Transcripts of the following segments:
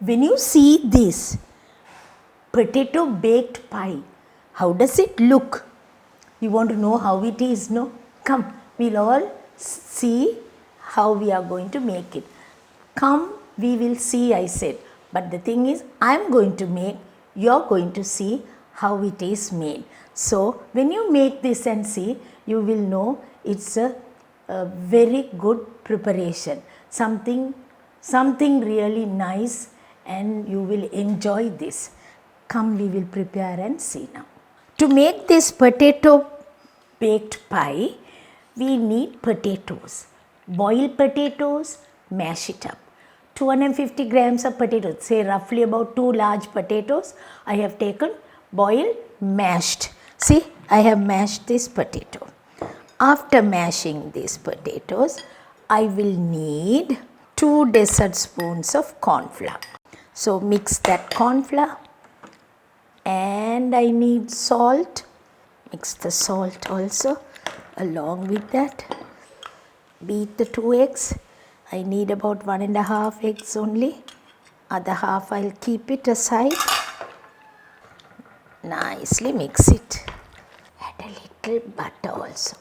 When you see this potato baked pie, how does it look? You want to know how it is, no? Come, we'll all see how we are going to make it. Come, we will see, I said. But the thing is, I am going to make, you're going to see how it is made. So, when you make this and see, you will know it's a very good preparation. Something really nice, and you will enjoy this. Come, we will prepare and see now. To make this potato baked pie, we need potatoes. Boil potatoes, mash it up. 250 grams of potatoes, say roughly about 2 large potatoes, I have taken, boiled, mashed. See, I have mashed this potato. After mashing these potatoes, I will need 2 dessert spoons of corn flour. So mix that corn flour, and I need salt. Mix the salt also along with that. Beat the 2 eggs. I need about 1.5 eggs only. Other half I'll keep it aside. Nicely mix it. Add a little butter also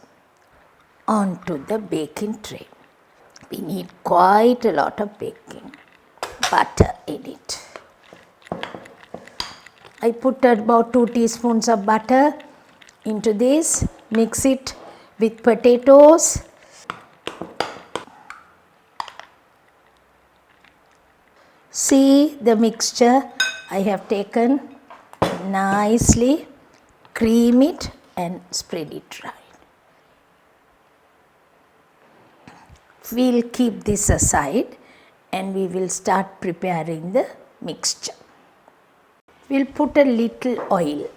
onto the baking tray. We need quite a lot of baking butter in it. I put about 2 teaspoons of butter into this. Mix it with potatoes. See the mixture I have taken, nicely cream it and spread it dry. We'll keep this aside and we will start preparing the mixture. We'll put a little oil.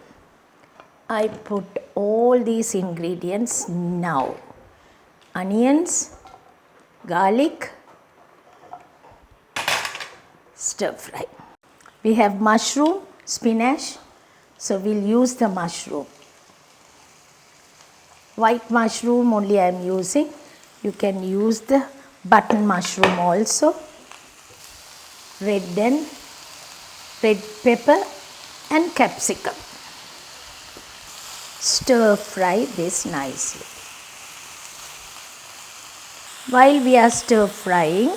I put all these ingredients now. Onions, garlic, stir fry. We have mushroom, spinach, so we'll use the mushroom. White mushroom only I am using. You can use the button mushroom also. Red pepper and capsicum. Stir fry this nicely. While we are stir frying,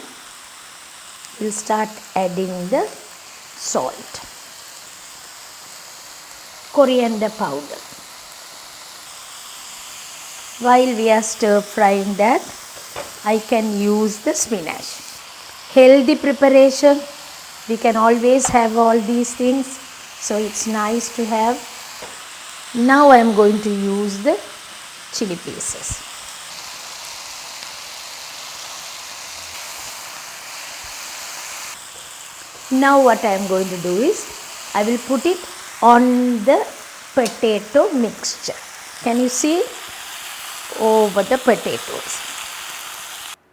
we'll start adding the salt, coriander powder. While we are stir frying that, I can use the spinach. Healthy preparation, we can always have all these things, so it's nice to have. Now I am going to use the chili pieces. Now what I am going to do is, I will put it on the potato mixture. Can you see? Over the potatoes.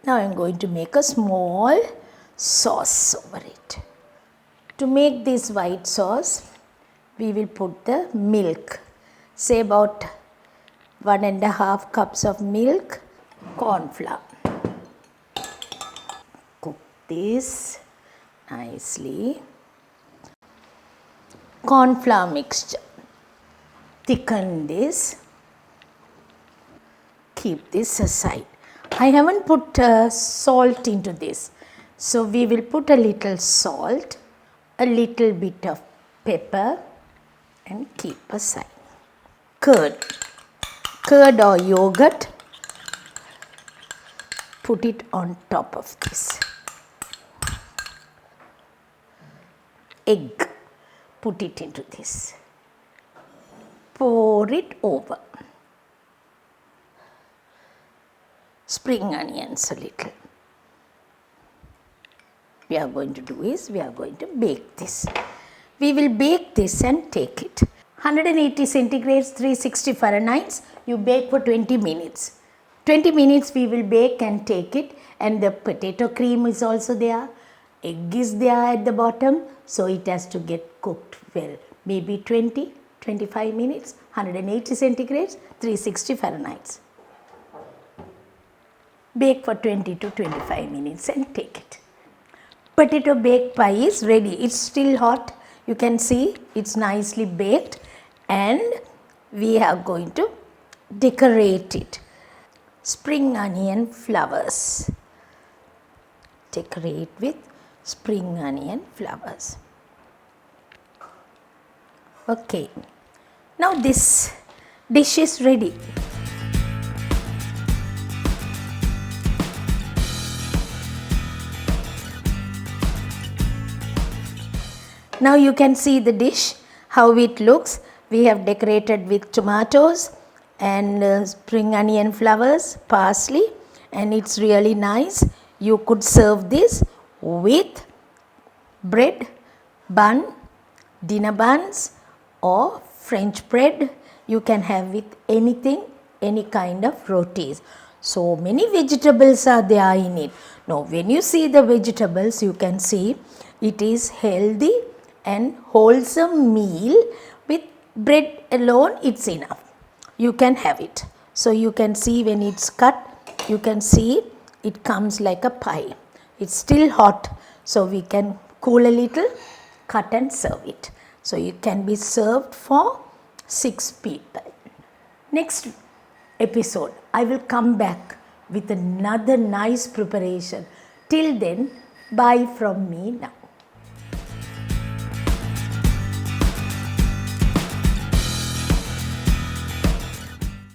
Now I am going to make a small sauce over it. To make this white sauce, we will put the milk. Say about 1.5 cups of milk, corn flour. Cook this nicely. Corn flour mixture. Thicken this. Keep this aside. I haven't put salt into this. So we will put a little salt, a little bit of pepper and keep aside. Curd or yogurt, put it on top of this. Egg, put it into this. Pour it over. Spring onions a little. We are going to do is, we are going to bake this. We will bake this and take it. 180 centigrades, 360 Fahrenheit, you bake for 20 minutes. 20 minutes we will bake and take it, and the potato cream is also there. Egg is there at the bottom, so it has to get cooked well. Maybe 20-25 minutes, 180 centigrades, 360 Fahrenheit. Bake for 20 to 25 minutes and take it. Potato baked pie is ready. It's still hot. You can see it's nicely baked, and we are going to decorate it. Spring onion flowers. Decorate with spring onion flowers. Okay, now this dish is ready. Now you can see the dish, how it looks. We have decorated with tomatoes and spring onion flowers, parsley, and it's really nice. You could serve this with bread, bun, dinner buns, or French bread. You can have with anything, any kind of rotis. So many vegetables are there in it. Now when you see the vegetables, you can see it is healthy and wholesome meal. With bread alone, it's enough. You can have it. So you can see when it's cut, you can see it comes like a pie. It's still hot, so we can cool a little, cut and serve it. So it can be served for 6 people. Next episode, I will come back with another nice preparation. Till then, bye from me now.